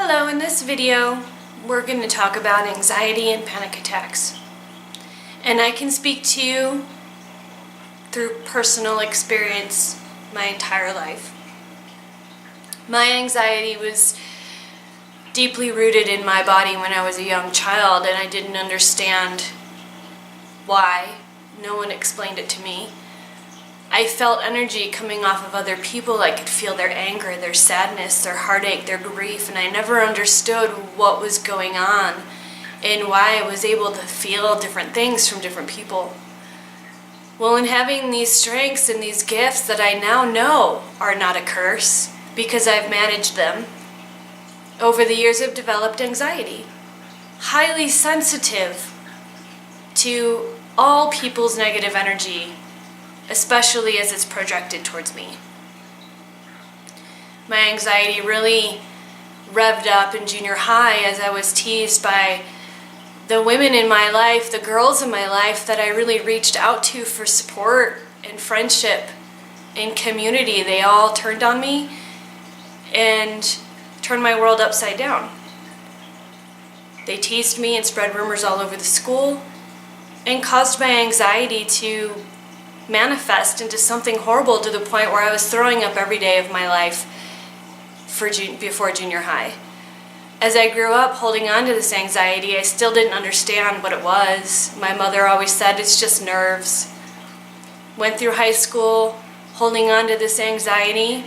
Hello, in this video we're going to talk about anxiety and panic attacks. And I can speak to you through personal experience my entire life. My anxiety was deeply rooted in my body when I was a young child, and I didn't understand why. No one explained it to me. I felt energy coming off of other people. I could feel their anger, their sadness, their heartache, their grief, and I never understood what was going on and why I was able to feel different things from different people. Well, in having these strengths and these gifts that I now know are not a curse because I've managed them, over the years I've developed anxiety. Highly sensitive to all people's negative energy, especially as it's projected towards me. My anxiety really revved up in junior high as I was teased by the women in my life, the girls in my life that I really reached out to for support and friendship and community. They all turned on me and turned my world upside down. They teased me and spread rumors all over the school and caused my anxiety to manifest into something horrible to the point where I was throwing up every day of my life before junior high. As I grew up holding on to this anxiety, I still didn't understand what it was. My mother always said it's just nerves. Went through high school holding on to this anxiety,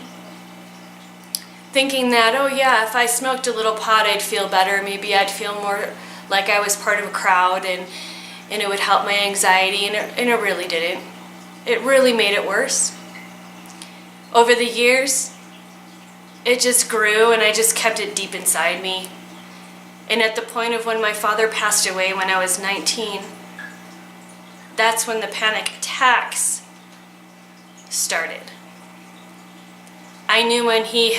thinking that, oh yeah, if I smoked a little pot I'd feel better. Maybe I'd feel more like I was part of a crowd and it would help my anxiety, and it really didn't. It really made it worse. Over the years, it just grew and I just kept it deep inside me. And at the point of when my father passed away when I was 19, that's when the panic attacks started. I knew when he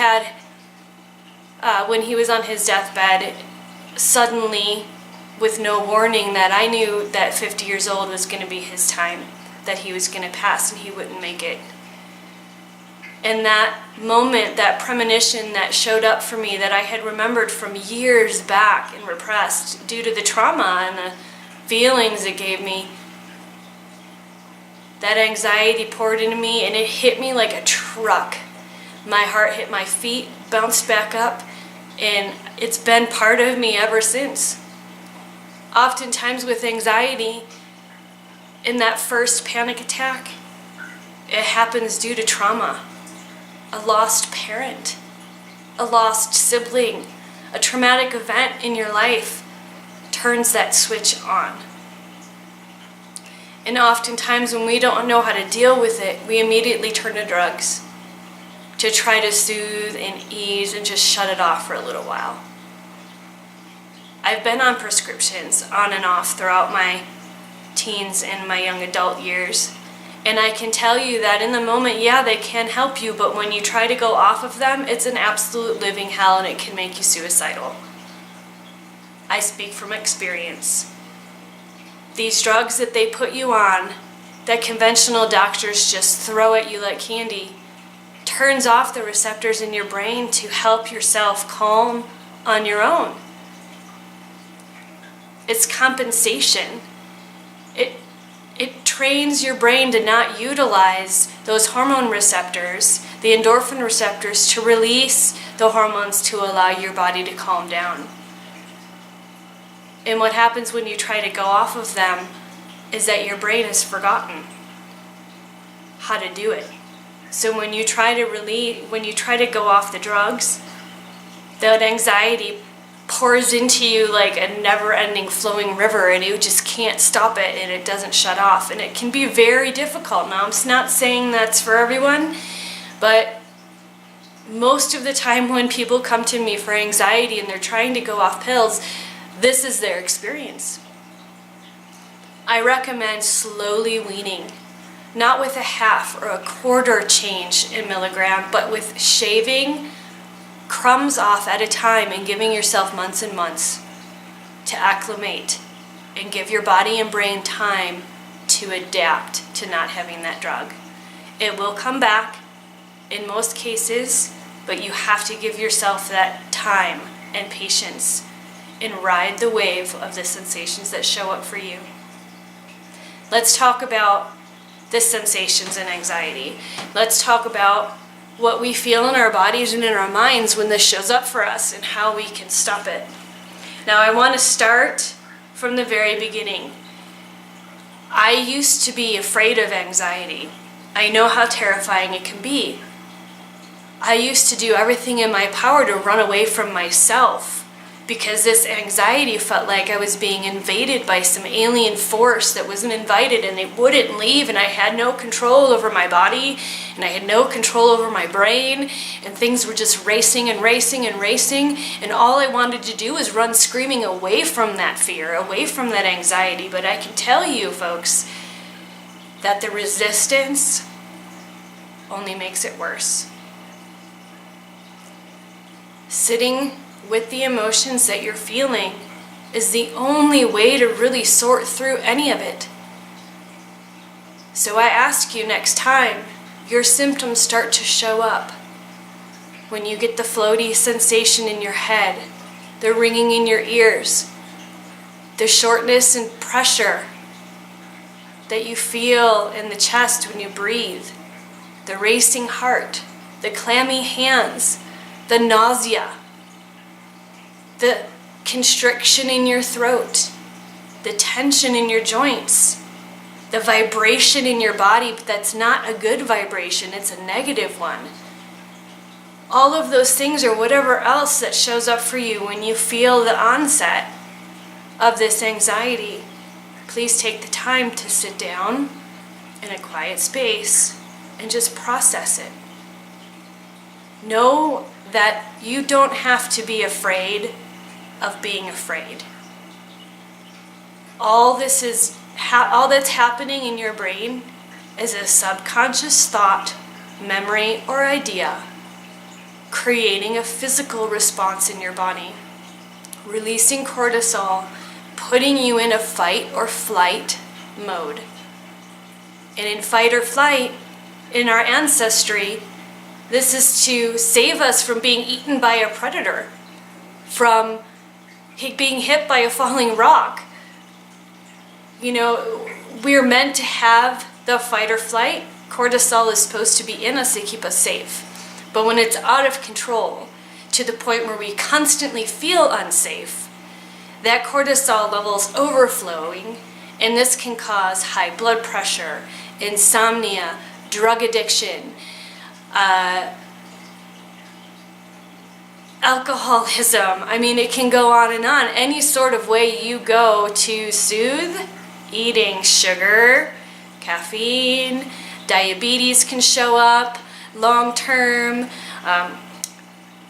was on his deathbed, suddenly, with no warning, that I knew that 50 years old was going to be his time, that he was going to pass and he wouldn't make it. And that moment, that premonition that showed up for me that I had remembered from years back and repressed due to the trauma and the feelings it gave me, that anxiety poured into me and it hit me like a truck. My heart hit my feet, bounced back up, and it's been part of me ever since. Oftentimes with anxiety, in that first panic attack, it happens due to trauma. A lost parent, a lost sibling, a traumatic event in your life turns that switch on. And oftentimes when we don't know how to deal with it, we immediately turn to drugs to try to soothe and ease and just shut it off for a little while. I've been on prescriptions on and off throughout my teens and my young adult years. And I can tell you that in the moment, yeah, they can help you, but when you try to go off of them, it's an absolute living hell and it can make you suicidal. I speak from experience. These drugs that they put you on, that conventional doctors just throw at you like candy, turns off the receptors in your brain to help yourself calm on your own. It's compensation. It trains your brain to not utilize those hormone receptors, the endorphin receptors, to release the hormones to allow your body to calm down. And what happens when you try to go off of them is that your brain has forgotten how to do it. So when you try to go off the drugs, that anxiety pours into you like a never-ending flowing river, and you just can't stop it, and it doesn't shut off, and it can be very difficult. Now, I'm not saying that's for everyone, but most of the time when people come to me for anxiety and they're trying to go off pills, this is their experience. I recommend slowly weaning, not with a half or a quarter change in milligram, but with shaving crumbs off at a time and giving yourself months and months to acclimate and give your body and brain time to adapt to not having that drug. It will come back in most cases, but you have to give yourself that time and patience and ride the wave of the sensations that show up for you. Let's talk about the sensations and anxiety. Let's talk about what we feel in our bodies and in our minds when this shows up for us and how we can stop it. Now, I want to start from the very beginning. I used to be afraid of anxiety. I know how terrifying it can be. I used to do everything in my power to run away from myself because this anxiety felt like I was being invaded by some alien force that wasn't invited, and it wouldn't leave, and I had no control over my body, and I had no control over my brain, and things were just racing and racing and racing, and all I wanted to do was run screaming away from that fear, away from that anxiety. But I can tell you, folks, that the resistance only makes it worse. Sitting with the emotions that you're feeling is the only way to really sort through any of it. So I ask you, next time your symptoms start to show up, when you get the floaty sensation in your head, the ringing in your ears, the shortness and pressure that you feel in the chest when you breathe, the racing heart, the clammy hands, the nausea, the constriction in your throat, the tension in your joints, the vibration in your body, but that's not a good vibration, it's a negative one. All of those things, or whatever else that shows up for you when you feel the onset of this anxiety, please take the time to sit down in a quiet space and just process it. Know that you don't have to be afraid of being afraid. All that's happening in your brain is a subconscious thought, memory, or idea creating a physical response in your body, releasing cortisol, putting you in a fight or flight mode. And in fight or flight, in our ancestry, this is to save us from being eaten by a predator, from being hit by a falling rock. You know, we're meant to have the fight or flight. Cortisol is supposed to be in us to keep us safe. But when it's out of control, to the point where we constantly feel unsafe, that cortisol level's overflowing, and this can cause high blood pressure, insomnia, drug addiction, alcoholism. I mean, it can go on and on. Any sort of way you go to soothe, eating sugar, caffeine, diabetes can show up, long-term,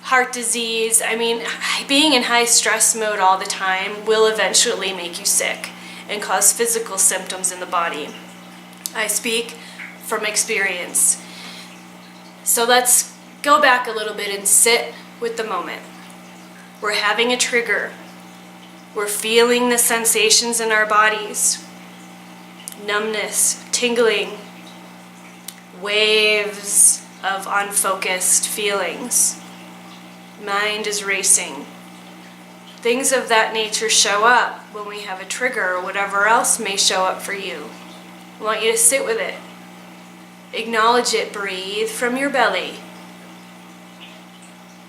heart disease. I mean, being in high stress mode all the time will eventually make you sick and cause physical symptoms in the body. I speak from experience. So let's go back a little bit and sit with the moment. We're having a trigger. We're feeling the sensations in our bodies. Numbness, tingling, waves of unfocused feelings. Mind is racing. Things of that nature show up when we have a trigger, or whatever else may show up for you. I want you to sit with it. Acknowledge it. Breathe from your belly.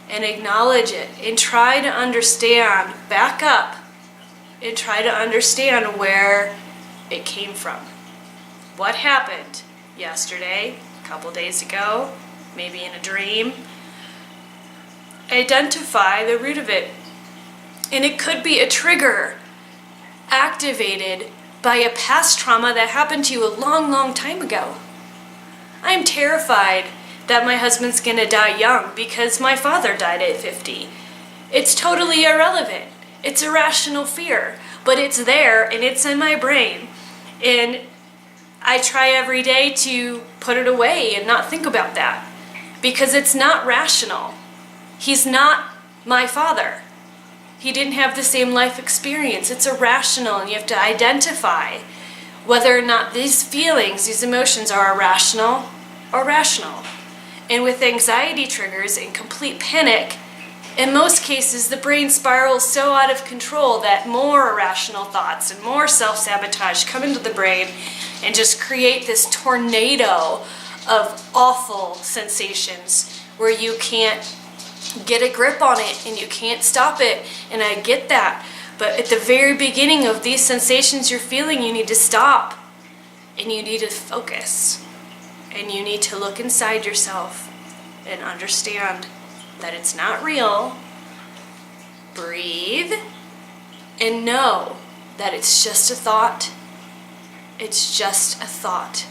And acknowledge it, and try to understand, back up, and try to understand where it came from. What happened yesterday, a couple days ago, maybe in a dream. Identify the root of it. And it could be a trigger activated by a past trauma that happened to you a long, long time ago. I'm terrified that my husband's gonna die young because my father died at 50. It's totally irrelevant. It's a rational fear, but it's there and it's in my brain. And I try every day to put it away and not think about that because it's not rational. He's not my father. He didn't have the same life experience. It's irrational, and you have to identify whether or not these feelings, these emotions are irrational or rational. And with anxiety triggers and complete panic, In most cases, the brain spirals so out of control that more irrational thoughts and more self-sabotage come into the brain and just create this tornado of awful sensations where you can't get a grip on it and you can't stop it. And I get that. But at the very beginning of these sensations you're feeling, you need to stop and you need to focus. And you need to look inside yourself and understand that it's not real. Breathe and know that it's just a thought. It's just a thought.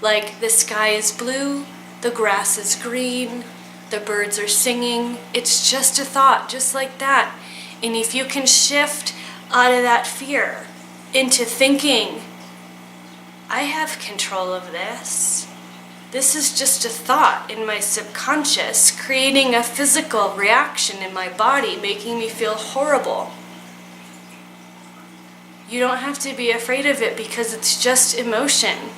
Like the sky is blue, the grass is green, the birds are singing. It's just a thought, just like that. And if you can shift out of that fear into thinking, I have control of this. This is just a thought in my subconscious, creating a physical reaction in my body, making me feel horrible. You don't have to be afraid of it because it's just emotion.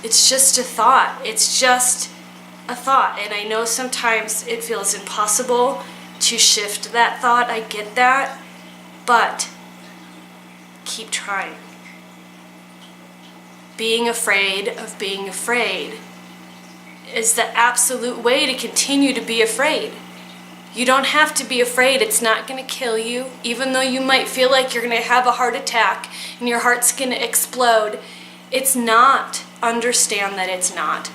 It's just a thought. It's just a thought. And I know sometimes it feels impossible to shift that thought. I get that. But keep trying. Being afraid of being afraid is the absolute way to continue to be afraid. You don't have to be afraid. It's not going to kill you. Even though you might feel like you're going to have a heart attack and your heart's going to explode, it's not. Understand that it's not.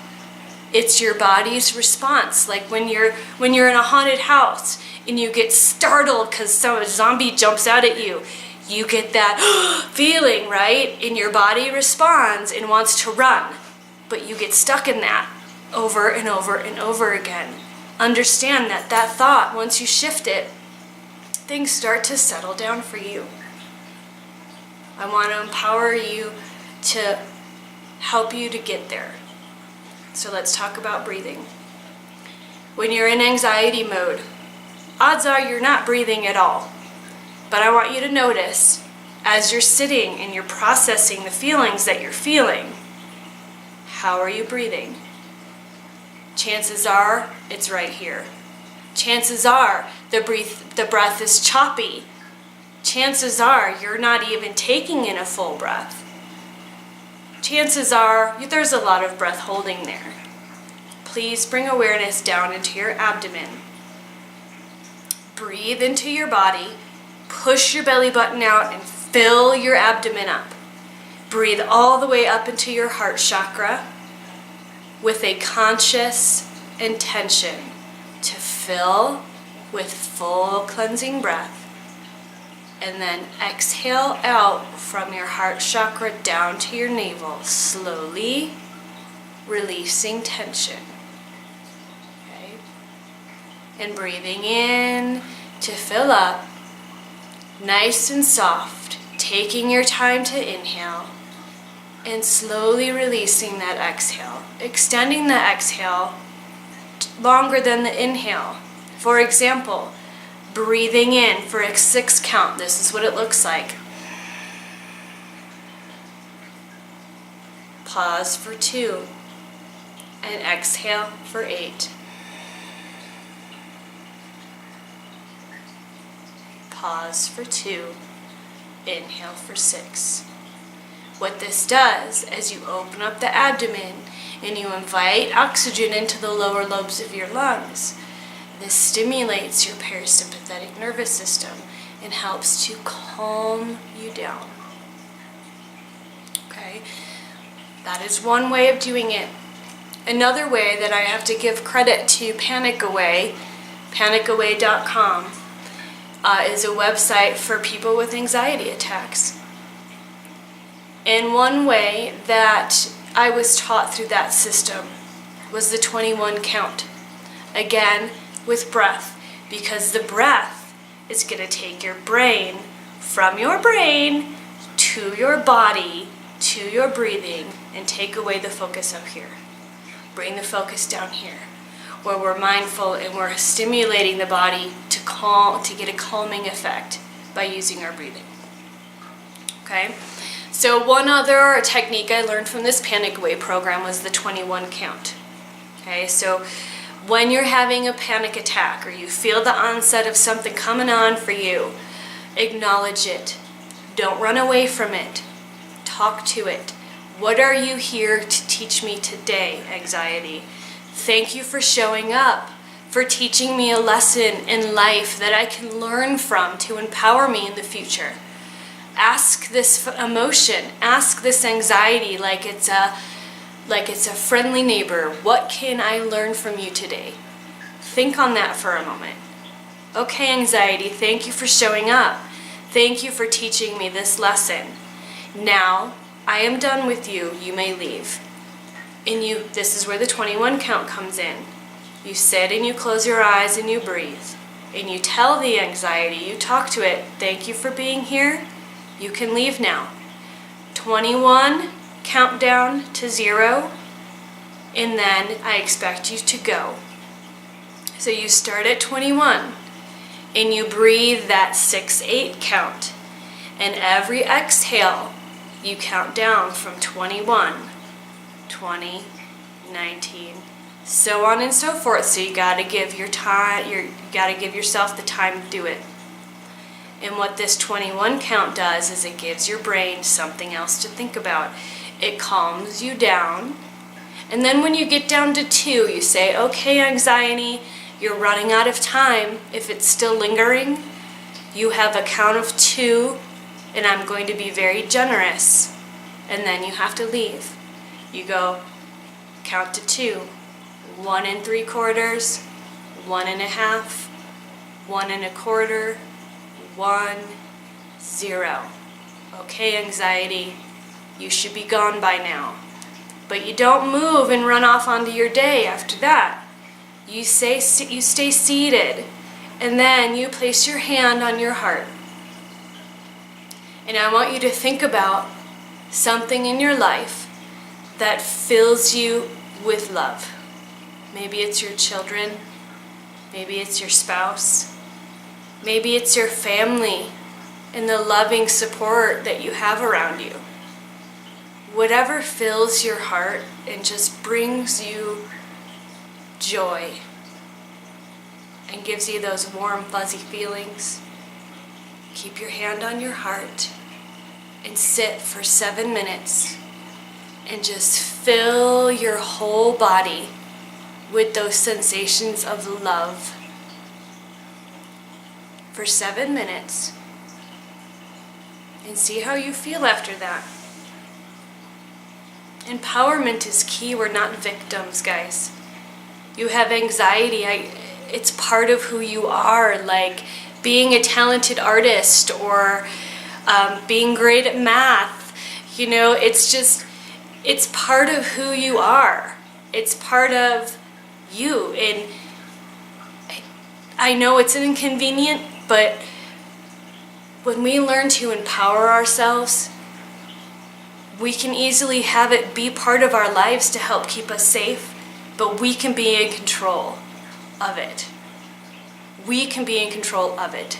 It's your body's response. Like when you're in a haunted house and you get startled because some zombie jumps out at you. You get that feeling, right? And your body responds and wants to run. But you get stuck in that over and over and over again. Understand that that thought, once you shift it, things start to settle down for you. I want to empower you to help you to get there. So let's talk about breathing. When you're in anxiety mode, odds are you're not breathing at all. But I want you to notice, as you're sitting and you're processing the feelings that you're feeling, how are you breathing? Chances are it's right here. Chances are the breath is choppy. Chances are you're not even taking in a full breath. Chances are there's a lot of breath holding there. Please bring awareness down into your abdomen. Breathe into your body. Push your belly button out and fill your abdomen up. Breathe all the way up into your heart chakra with a conscious intention to fill with full cleansing breath. And then exhale out from your heart chakra down to your navel, slowly releasing tension. Okay? And breathing in to fill up, nice and soft, taking your time to inhale, and slowly releasing that exhale, extending the exhale longer than the inhale. For example, breathing in for a 6 count. This is what it looks like. Pause for 2 and exhale for 8. Pause for 2, inhale for 6. What this does, as you open up the abdomen and you invite oxygen into the lower lobes of your lungs, this stimulates your parasympathetic nervous system and helps to calm you down. Okay? That is one way of doing it. Another way that I have to give credit to Panic Away, panicaway.com, is a website for people with anxiety attacks. And one way that I was taught through that system was the 21 count. Again, with breath, because the breath is going to take your brain from your brain to your body, to your breathing, and take away the focus up here. Bring the focus down here, where we're mindful and we're stimulating the body to get a calming effect by using our breathing. Okay? So one other technique I learned from this Panic Away program was the 21 count. Okay, so When you're having a panic attack or you feel the onset of something coming on for you, acknowledge it. Don't run away from it. Talk to it. What are you here to teach me today, anxiety? Thank you for showing up, for teaching me a lesson in life that I can learn from to empower me in the future. Ask this emotion, ask this anxiety like it's a friendly neighbor. What can I learn from you today? Think on that for a moment. Okay, anxiety, thank you for showing up. Thank you for teaching me this lesson. Now, I am done with you. You may leave. This is where the 21 count comes in. You sit and you close your eyes and you breathe. And you tell the anxiety, you talk to it, thank you for being here. You can leave now. 21, count down to 0, and then I expect you to go. So you start at 21, and you breathe that 6-8 count. And every exhale, you count down from 21, 20, 19, so on and so forth. So you gotta give yourself the time to do it. And what this 21 count does is it gives your brain something else to think about. It calms you down. And then when you get down to 2, you say, okay, anxiety, you're running out of time. If it's still lingering, you have a count of 2, and I'm going to be very generous. And then you have to leave. You go, count to 2, 1 3/4, 1 1/2, 1 1/4, 1, 0. Okay, anxiety, you should be gone by now. But you don't move and run off onto your day after that. You stay seated, and then you place your hand on your heart. And I want you to think about something in your life that fills you with love. Maybe it's your children, maybe it's your spouse, maybe it's your family and the loving support that you have around you. Whatever fills your heart and just brings you joy and gives you those warm, fuzzy feelings, keep your hand on your heart and sit for 7 minutes and just fill your whole body with those sensations of love for 7 minutes, and see how you feel after that. Empowerment is key. We're not victims, guys. You have anxiety. It's part of who you are, like being a talented artist or being great at math. It's part of who you are. It's part of you. And I know it's inconvenient, but when we learn to empower ourselves, we can easily have it be part of our lives to help keep us safe, but we can be in control of it. We can be in control of it.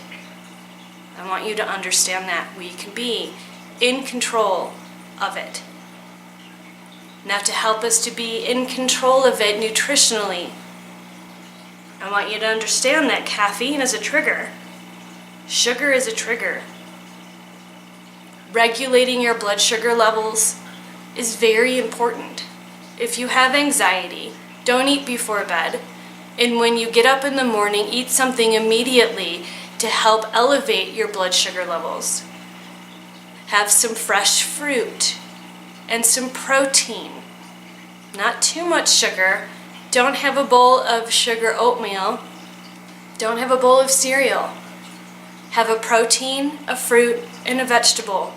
I want you to understand that. We can be in control of it. Now, to help us to be in control of it nutritionally, I want you to understand that caffeine is a trigger. Sugar is a trigger. Regulating your blood sugar levels is very important. If you have anxiety, don't eat before bed. And when you get up in the morning, eat something immediately to help elevate your blood sugar levels. Have some fresh fruit and some protein. Not too much sugar. Don't have a bowl of sugar oatmeal. Don't have a bowl of cereal. Have a protein, a fruit, and a vegetable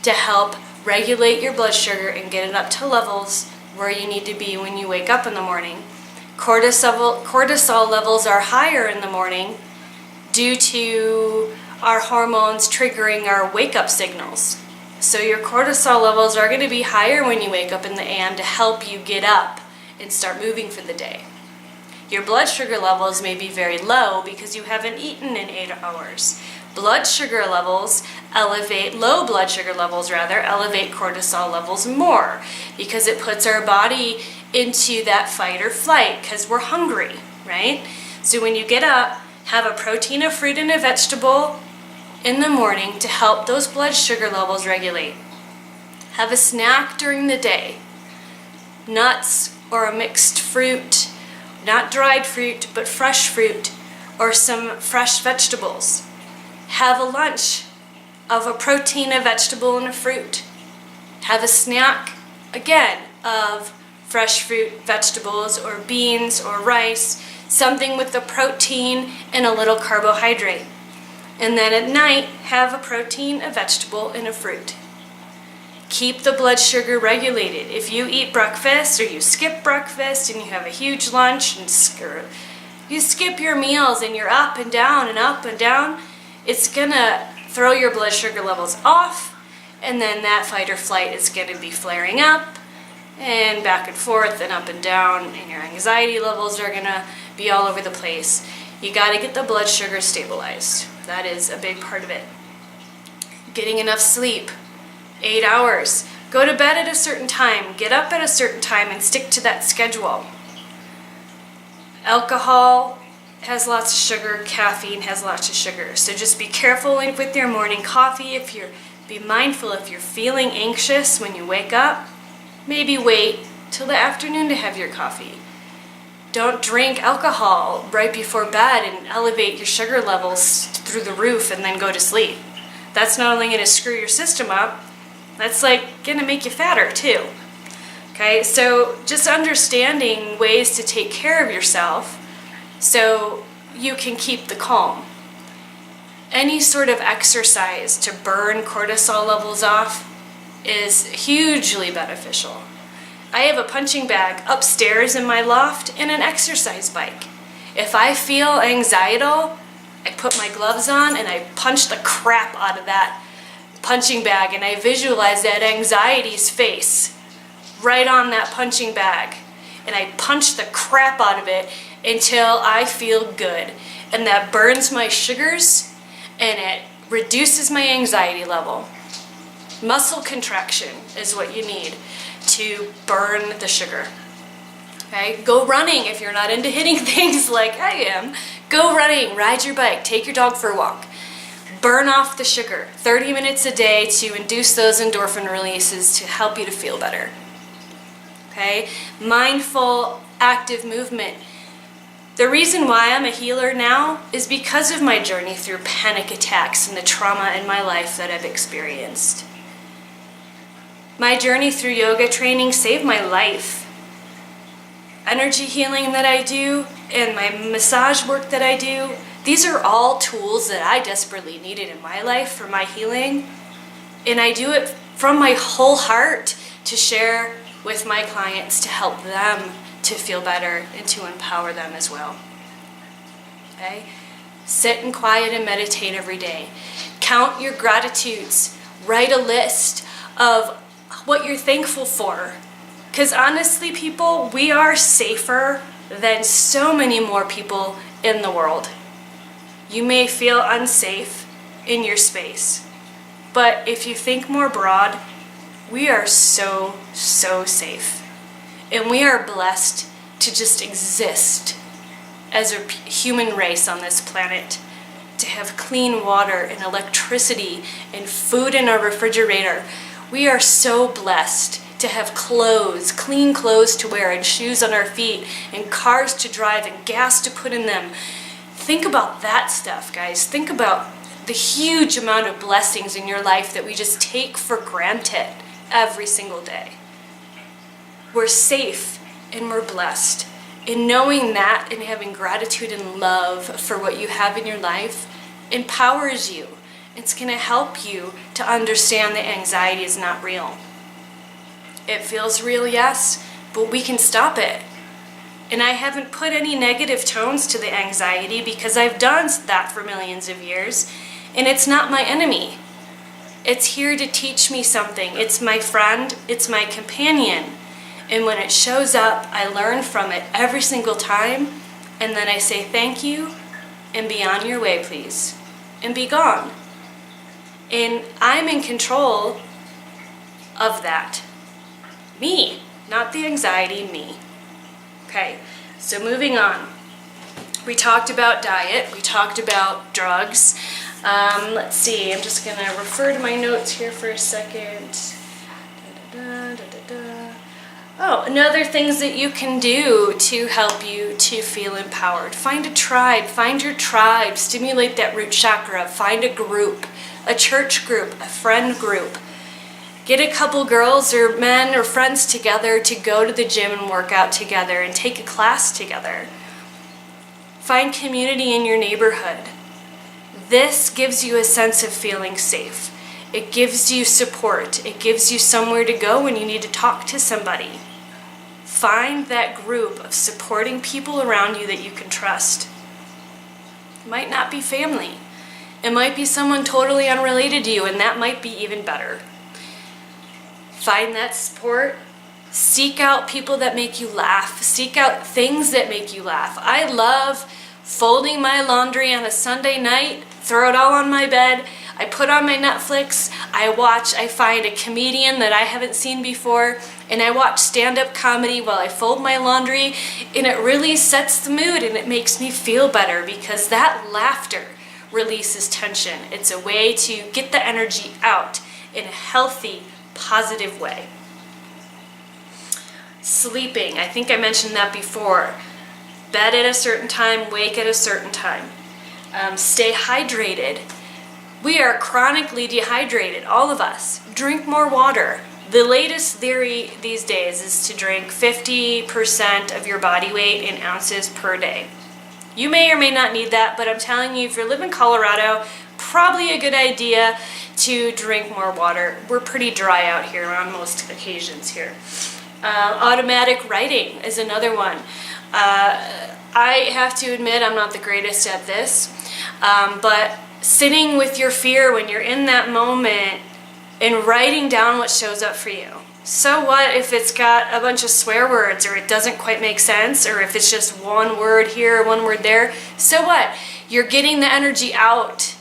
to help regulate your blood sugar and get it up to levels where you need to be when you wake up in the morning. Cortisol levels are higher in the morning due to our hormones triggering our wake-up signals. So your cortisol levels are going to be higher when you wake up in the AM to help you get up and start moving for the day. Your blood sugar levels may be very low because you haven't eaten in 8 hours. Low blood sugar levels elevate cortisol levels more because it puts our body into that fight or flight because we're hungry. right? So when you get up, have a protein, a fruit, and a vegetable in the morning to help those blood sugar levels regulate. Have a snack during the day, nuts or a mixed fruit, not dried fruit, but fresh fruit, or some fresh vegetables. Have a lunch of a protein, a vegetable, and a fruit. Have a snack, again, of fresh fruit, vegetables, or beans, or rice, something with the protein and a little carbohydrate. And then at night, have a protein, a vegetable, and a fruit. Keep the blood sugar regulated. If you eat breakfast or you skip breakfast and you have a huge lunch and you skip your meals and you're up and down and up and down, it's gonna throw your blood sugar levels off, and then that fight or flight is gonna be flaring up and back and forth and up and down, and your anxiety levels are gonna be all over the place. You gotta get the blood sugar stabilized. That is a big part of it. Getting enough sleep. 8 hours. Go to bed at a certain time, get up at a certain time, and stick to that schedule. Alcohol has lots of sugar, caffeine has lots of sugar. So just be careful with your morning coffee. Be mindful if you're feeling anxious when you wake up, maybe wait till the afternoon to have your coffee. Don't drink alcohol right before bed and elevate your sugar levels through the roof and then go to sleep. That's not only going to screw your system up, that's like going to make you fatter too. Okay, so just understanding ways to take care of yourself so you can keep the calm. Any sort of exercise to burn cortisol levels off is hugely beneficial. I have a punching bag upstairs in my loft and an exercise bike. If I feel anxietal, I put my gloves on and I punch the crap out of that punching bag, and I visualize that anxiety's face right on that punching bag, and I punch the crap out of it until I feel good, and that burns my sugars and it reduces my anxiety level. Muscle contraction is what you need to burn the sugar. Okay, go running if you're not into hitting things like I am. Go running, ride your bike, take your dog for a walk. Burn off the sugar, 30 minutes a day to induce those endorphin releases to help you to feel better. Okay? Mindful, active movement. The reason why I'm a healer now is because of my journey through panic attacks and the trauma in my life that I've experienced. My journey through yoga training saved my life. Energy healing that I do and my massage work that I do, these are all tools that I desperately needed in my life for my healing, and I do it from my whole heart to share with my clients to help them to feel better and to empower them as well. Okay? Sit in quiet and meditate every day. Count your gratitudes. Write a list of what you're thankful for. Because honestly, people, we are safer than so many more people in the world. You may feel unsafe in your space, but if you think more broad, we are so safe. And we are blessed to just exist as a human race on this planet, to have clean water and electricity and food in our refrigerator. We are so blessed to have clothes, clean clothes to wear, and shoes on our feet, and cars to drive, and gas to put in them. Think about that stuff, guys. Think about the huge amount of blessings in your life that we just take for granted every single day. We're safe and we're blessed. And knowing that and having gratitude and love for what you have in your life empowers you. It's going to help you to understand that anxiety is not real. It feels real, yes, but we can stop it. And I haven't put any negative tones to the anxiety because I've done that for millions of years, and it's not my enemy. It's here to teach me something. It's my friend, it's my companion. And when it shows up, I learn from it every single time, and then I say thank you, and be on your way, please, and be gone. And I'm in control of that. Me, not the anxiety, me. Okay, so moving on. We talked about diet. We talked about drugs. Let's see. I'm just going to refer to my notes here for a second. Oh, and other things that you can do to help you to feel empowered. Find a tribe. Find your tribe. Stimulate that root chakra. Find a group, a church group, a friend group. Get a couple girls or men or friends together to go to the gym and work out together and take a class together. Find community in your neighborhood. This gives you a sense of feeling safe. It gives you support. It gives you somewhere to go when you need to talk to somebody. Find that group of supporting people around you that you can trust. It might not be family. It might be someone totally unrelated to you, and that might be even better. Find that support. Seek out people that make you laugh. Seek out things that make you laugh. I love folding my laundry on a Sunday night, throw it all on my bed. I put on my Netflix, I find a comedian that I haven't seen before, and I watch stand-up comedy while I fold my laundry, and it really sets the mood and it makes me feel better because that laughter releases tension. It's a way to get the energy out in a healthy, positive way. Sleeping, I think I mentioned that before. Bed at a certain time, wake at a certain time. Stay hydrated. We are chronically dehydrated, all of us. Drink more water. The latest theory these days is to drink 50% of your body weight in ounces per day. You may or may not need that, but I'm telling you, if you live in Colorado, probably a good idea to drink more water. We're pretty dry out here on most occasions here. Automatic writing is another one. I have to admit I'm not the greatest at this, but sitting with your fear when you're in that moment and writing down what shows up for you. So what if it's got a bunch of swear words or it doesn't quite make sense, or if it's just one word here, one word there? So what? You're getting the energy out,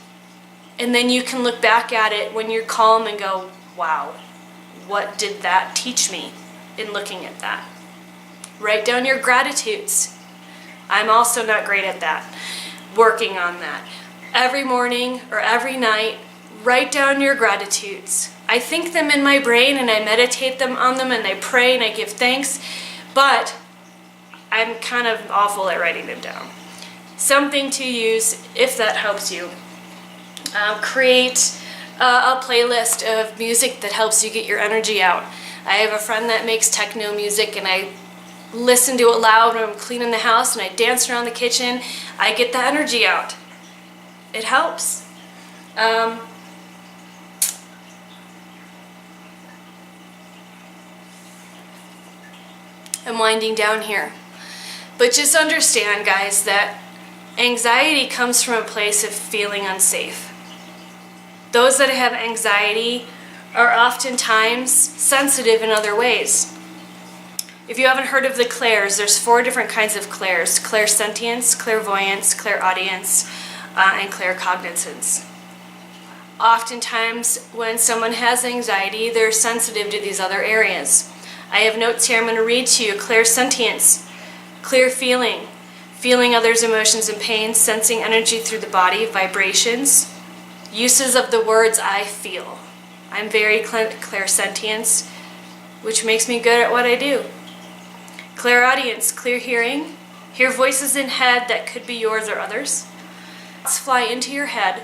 and then you can look back at it when you're calm and go, wow, what did that teach me in looking at that? Write down your gratitudes. I'm also not great at that. Working on that. Every morning or every night, write down your gratitudes. I think them in my brain and I meditate on them and I pray and I give thanks, but I'm kind of awful at writing them down. Something to use if that helps you. Create a playlist of music that helps you get your energy out. I have a friend that makes techno music and I listen to it loud when I'm cleaning the house and I dance around the kitchen. I get the energy out. It helps. I'm winding down here. But just understand, guys, that anxiety comes from a place of feeling unsafe. Those that have anxiety are oftentimes sensitive in other ways. If you haven't heard of the clairs, there's 4 different kinds of clairs: clairsentience, clairvoyance, clairaudience, and claircognizance. Oftentimes, when someone has anxiety, they're sensitive to these other areas. I have notes here I'm going to read to you. Clairsentience, clear feeling, feeling others' emotions and pain, sensing energy through the body, vibrations, uses of the words I feel. I'm very clairsentience, which makes me good at what I do. Clairaudience, clear hearing, hear voices in head that could be yours or others. Thoughts fly into your head,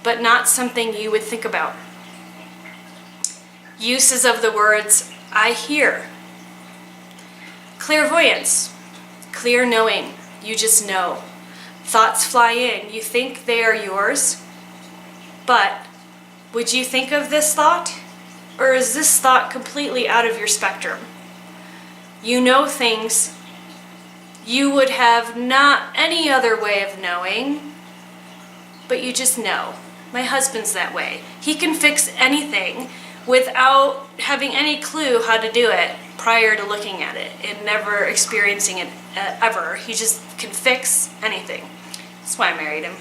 but not something you would think about. Uses of the words I hear. Clairvoyance, clear knowing, you just know. Thoughts fly in, you think they are yours, but would you think of this thought? Or is this thought completely out of your spectrum? You know things you would have not any other way of knowing, but you just know. My husband's that way. He can fix anything without having any clue how to do it prior to looking at it and never experiencing it ever. He just can fix anything. That's why I married him.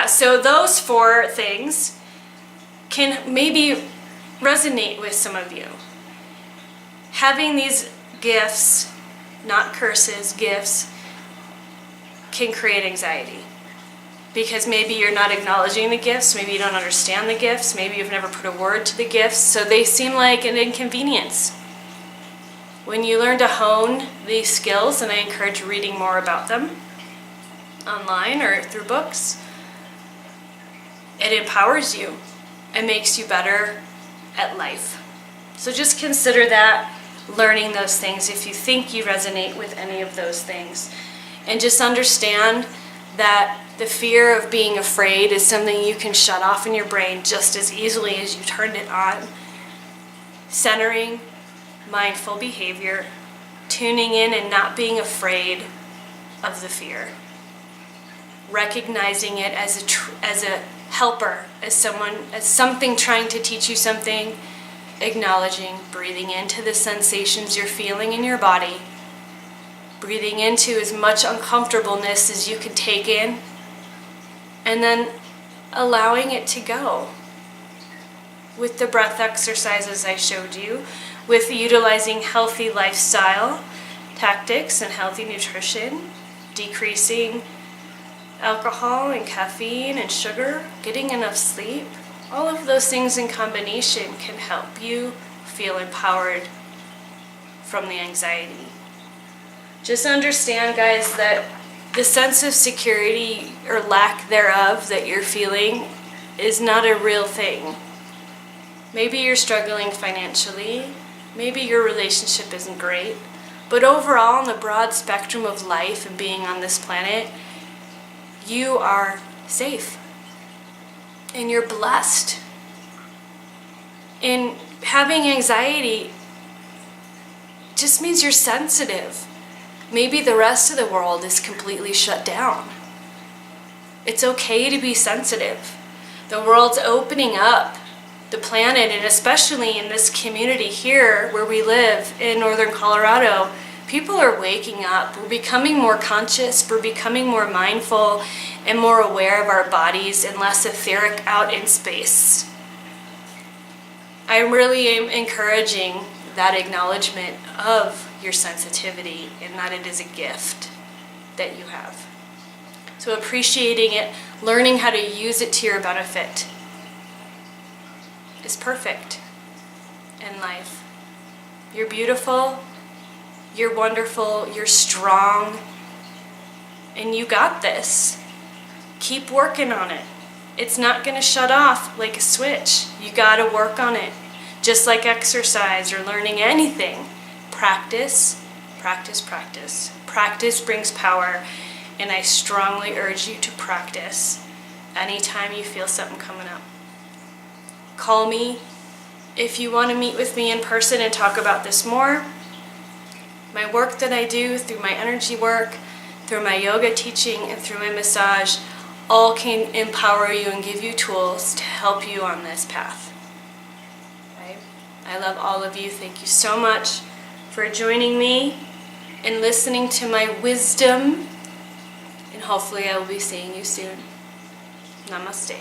So those 4 things can maybe resonate with some of you. Having these gifts, not curses, gifts, can create anxiety. Because maybe you're not acknowledging the gifts, maybe you don't understand the gifts, maybe you've never put a word to the gifts, so they seem like an inconvenience. When you learn to hone these skills, and I encourage reading more about them online or through books, it empowers you and makes you better at life. So just consider that, learning those things if you think you resonate with any of those things. And just understand that the fear of being afraid is something you can shut off in your brain just as easily as you turned it on. Centering, mindful behavior, tuning in and not being afraid of the fear. Recognizing it as a helper, as something trying to teach you something. Acknowledging, breathing into the sensations you're feeling in your body. Breathing into as much uncomfortableness as you can take in. And then allowing it to go. With the breath exercises I showed you, with utilizing healthy lifestyle tactics and healthy nutrition, decreasing alcohol and caffeine and sugar, getting enough sleep, all of those things in combination can help you feel empowered from the anxiety. Just understand, guys, that the sense of security or lack thereof that you're feeling is not a real thing. Maybe you're struggling financially, maybe your relationship isn't great, but overall, in the broad spectrum of life and being on this planet, you are safe. And you're blessed. And having anxiety just means you're sensitive. Maybe the rest of the world is completely shut down. It's okay to be sensitive. The world's opening up. The planet, and especially in this community here where we live in northern Colorado, people are waking up. We're becoming more conscious. We're becoming more mindful and more aware of our bodies and less etheric out in space. I really am encouraging that acknowledgement of your sensitivity and that it is a gift that you have. So appreciating it, learning how to use it to your benefit is perfect in life. You're beautiful, you're wonderful, you're strong, and you got this. Keep working on it. It's not going to shut off like a switch. You got to work on it. Just like exercise or learning anything. Practice, practice, practice. Practice brings power, and I strongly urge you to practice anytime you feel something coming up. Call me if you want to meet with me in person and talk about this more. My work that I do through my energy work, through my yoga teaching, and through my massage, all can empower you and give you tools to help you on this path. Okay? I love all of you. Thank you so much for joining me and listening to my wisdom. And hopefully I will be seeing you soon. Namaste.